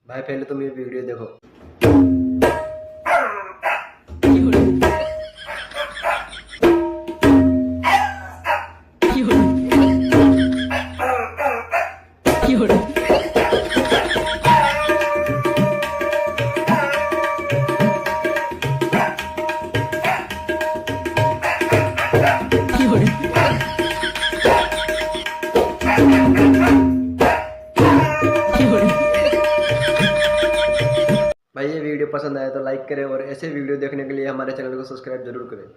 भाई पहले तुम ये वीडियो देखो। भाई ये वीडियो पसंद आया तो लाइक करें और ऐसे वीडियो देखने के लिए हमारे चैनल को सब्सक्राइब जरूर करें।